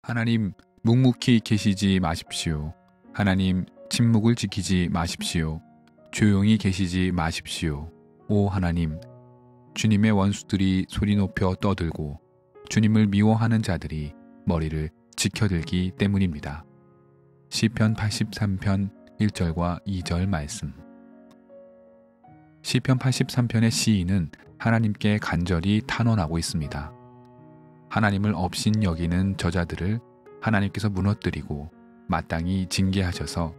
하나님, 묵묵히 계시지 마십시오. 하나님, 침묵을 지키지 마십시오. 조용히 계시지 마십시오. 오 하나님, 주님의 원수들이 소리 높여 떠들고 주님을 미워하는 자들이 머리를 지켜들기 때문입니다. 시편 83편 1절과 2절 말씀. 시편 83편의 시인은 하나님께 간절히 탄원하고 있습니다. 하나님을 업신 여기는 저자들을 하나님께서 무너뜨리고 마땅히 징계하셔서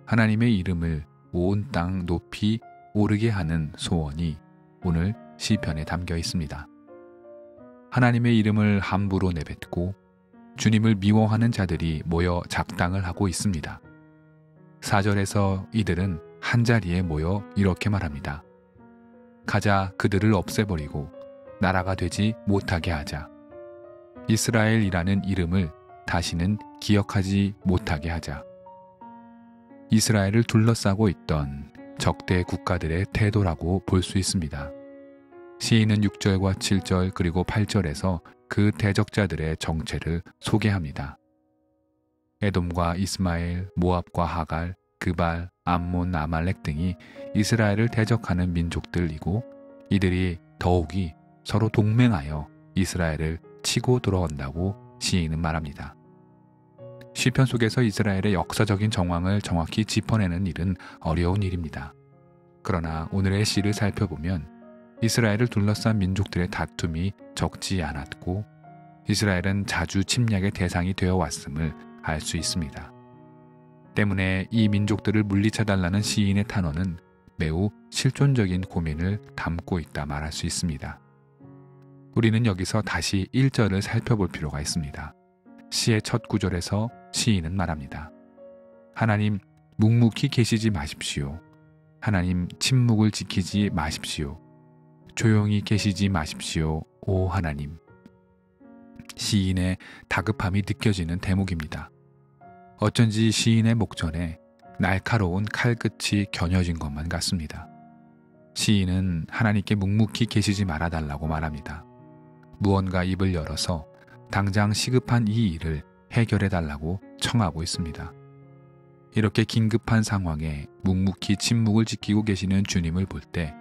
하나님의 이름을 온 땅 높이 오르게 하는 소원이 오늘 시편에 담겨 있습니다. 하나님의 이름을 함부로 내뱉고 주님을 미워하는 자들이 모여 작당을 하고 있습니다. 4절에서 이들은 한자리에 모여 이렇게 말합니다. 가자, 그들을 없애버리고 나라가 되지 못하게 하자. 이스라엘이라는 이름을 다시는 기억하지 못하게 하자. 이스라엘을 둘러싸고 있던 적대 국가들의 태도라고 볼 수 있습니다. 시인은 6절과 7절 그리고 8절에서 그 대적자들의 정체를 소개합니다. 에돔과 이스마엘, 모압과 하갈, 그발, 암몬, 아말렉 등이 이스라엘을 대적하는 민족들이고 이들이 더욱이 서로 동맹하여 이스라엘을 치고 들어온다고 시인은 말합니다. 시편 속에서 이스라엘의 역사적인 정황을 정확히 짚어내는 일은 어려운 일입니다. 그러나 오늘의 시를 살펴보면 이스라엘을 둘러싼 민족들의 다툼이 적지 않았고 이스라엘은 자주 침략의 대상이 되어 왔음을 알 수 있습니다. 때문에 이 민족들을 물리쳐달라는 시인의 탄원은 매우 실존적인 고민을 담고 있다 말할 수 있습니다. 우리는 여기서 다시 1절을 살펴볼 필요가 있습니다. 시의 첫 구절에서 시인은 말합니다. 하나님, 묵묵히 계시지 마십시오. 하나님, 침묵을 지키지 마십시오. 조용히 계시지 마십시오. 오 하나님. 시인의 다급함이 느껴지는 대목입니다. 어쩐지 시인의 목전에 날카로운 칼끝이 겨녀진 것만 같습니다. 시인은 하나님께 묵묵히 계시지 말아달라고 말합니다. 무언가 입을 열어서 당장 시급한 이 일을 해결해달라고 청하고 있습니다. 이렇게 긴급한 상황에 묵묵히 침묵을 지키고 계시는 주님을 볼 때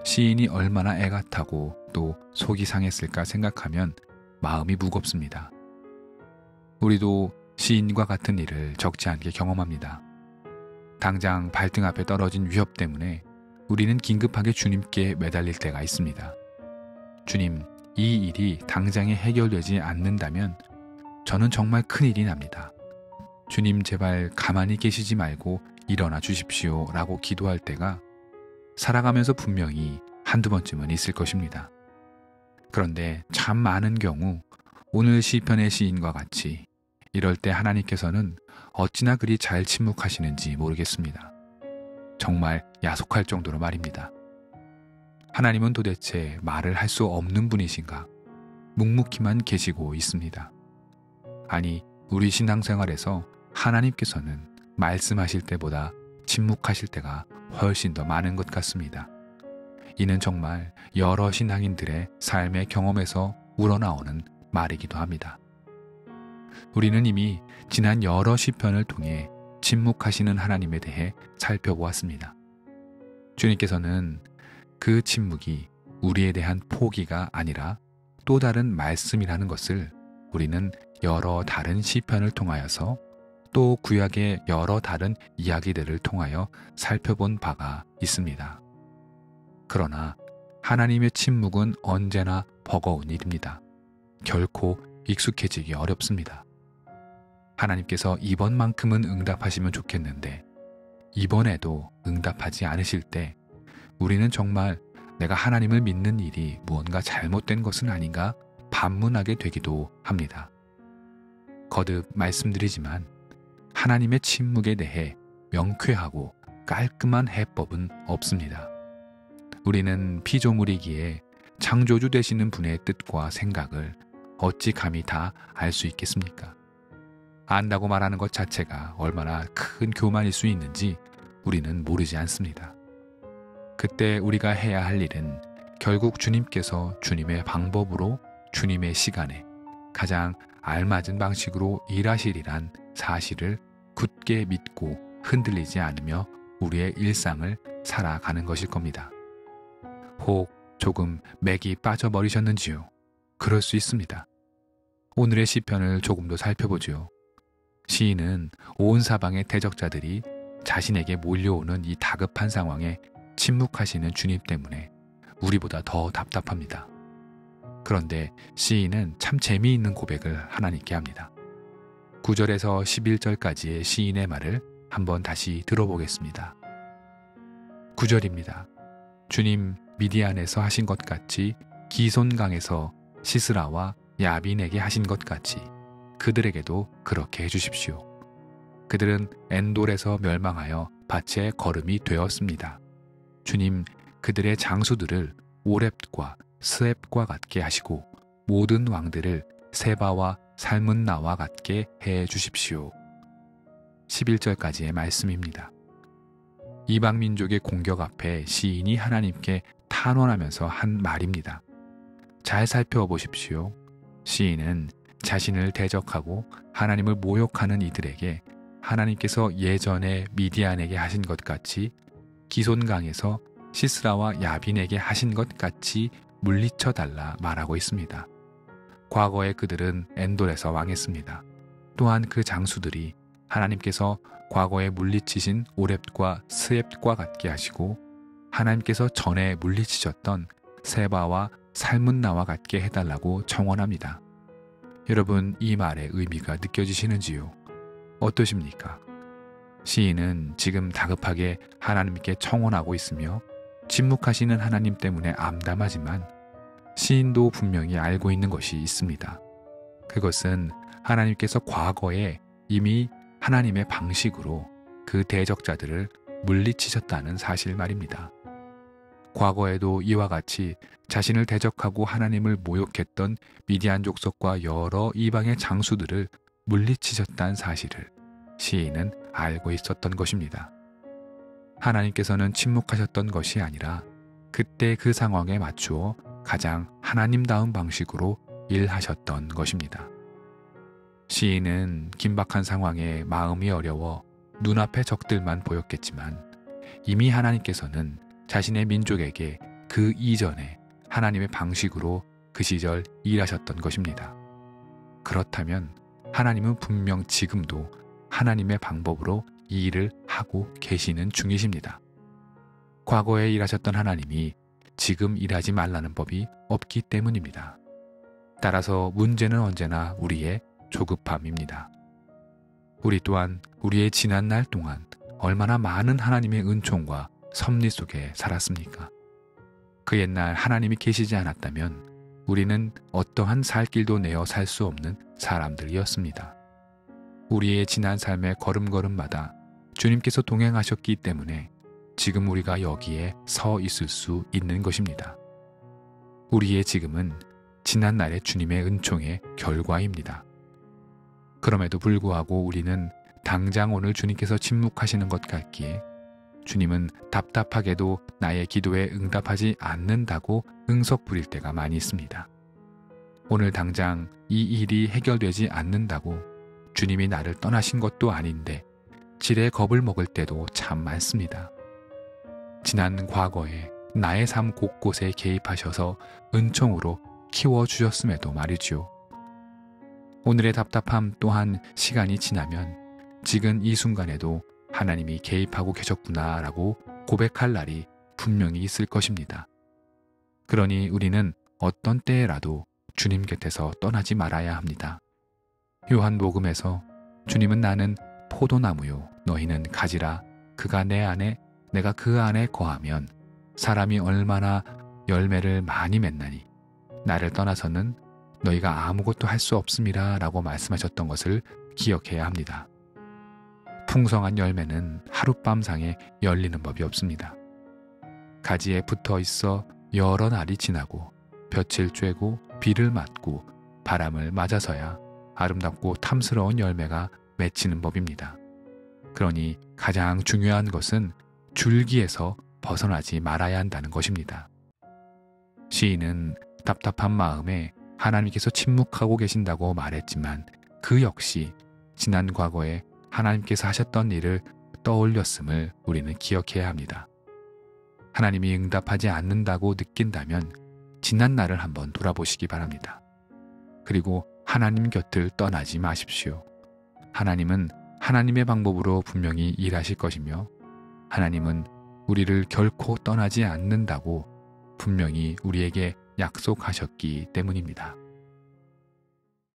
시인이 얼마나 애가 타고 또 속이 상했을까 생각하면 마음이 무겁습니다. 우리도 시인과 같은 일을 적지 않게 경험합니다. 당장 발등 앞에 떨어진 위협 때문에 우리는 긴급하게 주님께 매달릴 때가 있습니다. 주님, 이 일이 당장에 해결되지 않는다면 저는 정말 큰일이 납니다. 주님 제발 가만히 계시지 말고 일어나 주십시오 라고 기도할 때가 살아가면서 분명히 한두 번쯤은 있을 것입니다. 그런데 참 많은 경우 오늘 시편의 시인과 같이 이럴 때 하나님께서는 어찌나 그리 잘 침묵하시는지 모르겠습니다. 정말 야속할 정도로 말입니다. 하나님은 도대체 말을 할 수 없는 분이신가? 묵묵히만 계시고 있습니다. 아니, 우리 신앙생활에서 하나님께서는 말씀하실 때보다 침묵하실 때가 훨씬 더 많은 것 같습니다. 이는 정말 여러 신앙인들의 삶의 경험에서 우러나오는 말이기도 합니다. 우리는 이미 지난 여러 시편을 통해 침묵하시는 하나님에 대해 살펴보았습니다. 주님께서는 그 침묵이 우리에 대한 포기가 아니라 또 다른 말씀이라는 것을 우리는 여러 다른 시편을 통하여서 또 구약의 여러 다른 이야기들을 통하여 살펴본 바가 있습니다. 그러나 하나님의 침묵은 언제나 버거운 일입니다. 결코 익숙해지기 어렵습니다. 하나님께서 이번만큼은 응답하시면 좋겠는데 이번에도 응답하지 않으실 때 우리는 정말 내가 하나님을 믿는 일이 무언가 잘못된 것은 아닌가 반문하게 되기도 합니다. 거듭 말씀드리지만 하나님의 침묵에 대해 명쾌하고 깔끔한 해법은 없습니다. 우리는 피조물이기에 창조주 되시는 분의 뜻과 생각을 어찌 감히 다 알 수 있겠습니까? 안다고 말하는 것 자체가 얼마나 큰 교만일 수 있는지 우리는 모르지 않습니다. 그때 우리가 해야 할 일은 결국 주님께서 주님의 방법으로 주님의 시간에 가장 알맞은 방식으로 일하시리란 사실을 굳게 믿고 흔들리지 않으며 우리의 일상을 살아가는 것일 겁니다. 혹 조금 맥이 빠져버리셨는지요? 그럴 수 있습니다. 오늘의 시편을 조금 더 살펴보죠. 시인은 온 사방의 대적자들이 자신에게 몰려오는 이 다급한 상황에 침묵하시는 주님 때문에 우리보다 더 답답합니다. 그런데 시인은 참 재미있는 고백을 하나님께 합니다. 9절에서 11절까지의 시인의 말을 한번 다시 들어보겠습니다. 9절입니다. 주님, 미디안에서 하신 것 같이 기손강에서 시스라와 야빈에게 하신 것 같이 그들에게도 그렇게 해주십시오. 그들은 엔돌에서 멸망하여 밭의 거름이 되었습니다. 주님, 그들의 장수들을 오렙과 스앱과 같게 하시고 모든 왕들을 세바와 살문나와 같게 해 주십시오. 11절까지의 말씀입니다. 이방 민족의 공격 앞에 시인이 하나님께 탄원하면서 한 말입니다. 잘 살펴보십시오. 시인은 자신을 대적하고 하나님을 모욕하는 이들에게 하나님께서 예전에 미디안에게 하신 것 같이 기손강에서 시스라와 야빈에게 하신 것 같이 물리쳐 달라 말하고 있습니다. 과거에 그들은 엔돌에서 왕했습니다. 또한 그 장수들이 하나님께서 과거에 물리치신 오렙과 스앱과 같게 하시고 하나님께서 전에 물리치셨던 세바와 살문나와 같게 해달라고 청원합니다. 여러분, 이 말의 의미가 느껴지시는지요? 어떠십니까? 시인은 지금 다급하게 하나님께 청원하고 있으며 침묵하시는 하나님 때문에 암담하지만 시인도 분명히 알고 있는 것이 있습니다. 그것은 하나님께서 과거에 이미 하나님의 방식으로 그 대적자들을 물리치셨다는 사실 말입니다. 과거에도 이와 같이 자신을 대적하고 하나님을 모욕했던 미디안 족속과 여러 이방의 장수들을 물리치셨다는 사실을 시인은 알고 있었던 것입니다. 하나님께서는 침묵하셨던 것이 아니라 그때 그 상황에 맞추어 가장 하나님다운 방식으로 일하셨던 것입니다. 시인은 긴박한 상황에 마음이 어려워 눈앞의 적들만 보였겠지만 이미 하나님께서는 자신의 민족에게 그 이전에 하나님의 방식으로 그 시절 일하셨던 것입니다. 그렇다면 하나님은 분명 지금도 하나님의 방법으로 이 일을 하고 계시는 중이십니다. 과거에 일하셨던 하나님이 지금 일하지 말라는 법이 없기 때문입니다. 따라서 문제는 언제나 우리의 조급함입니다. 우리 또한 우리의 지난 날 동안 얼마나 많은 하나님의 은총과 섭리 속에 살았습니까? 그 옛날 하나님이 계시지 않았다면 우리는 어떠한 살 길도 내어 살 수 없는 사람들이었습니다. 우리의 지난 삶의 걸음걸음마다 주님께서 동행하셨기 때문에 지금 우리가 여기에 서 있을 수 있는 것입니다. 우리의 지금은 지난 날의 주님의 은총의 결과입니다. 그럼에도 불구하고 우리는 당장 오늘 주님께서 침묵하시는 것 같기에 주님은 답답하게도 나의 기도에 응답하지 않는다고 응석 부릴 때가 많이 있습니다. 오늘 당장 이 일이 해결되지 않는다고 주님이 나를 떠나신 것도 아닌데 지레 겁을 먹을 때도 참 많습니다. 지난 과거에 나의 삶 곳곳에 개입하셔서 은총으로 키워주셨음에도 말이지요. 오늘의 답답함 또한 시간이 지나면 지금 이 순간에도 하나님이 개입하고 계셨구나라고 고백할 날이 분명히 있을 것입니다. 그러니 우리는 어떤 때라도 주님 곁에서 떠나지 말아야 합니다. 요한복음에서 주님은 나는 포도나무요 너희는 가지라 그가 내 안에 내가 그 안에 거하면 사람이 얼마나 열매를 많이 맺나니 나를 떠나서는 너희가 아무것도 할 수 없음이라 라고 말씀하셨던 것을 기억해야 합니다. 풍성한 열매는 하룻밤상에 열리는 법이 없습니다. 가지에 붙어 있어 여러 날이 지나고 볕을 쬐고 비를 맞고 바람을 맞아서야 아름답고 탐스러운 열매가 맺히는 법입니다. 그러니 가장 중요한 것은 줄기에서 벗어나지 말아야 한다는 것입니다. 시인은 답답한 마음에 하나님께서 침묵하고 계신다고 말했지만 그 역시 지난 과거에 하나님께서 하셨던 일을 떠올렸음을 우리는 기억해야 합니다. 하나님이 응답하지 않는다고 느낀다면 지난 날을 한번 돌아보시기 바랍니다. 그리고 하나님 곁을 떠나지 마십시오. 하나님은 하나님의 방법으로 분명히 일하실 것이며 하나님은 우리를 결코 떠나지 않는다고 분명히 우리에게 약속하셨기 때문입니다.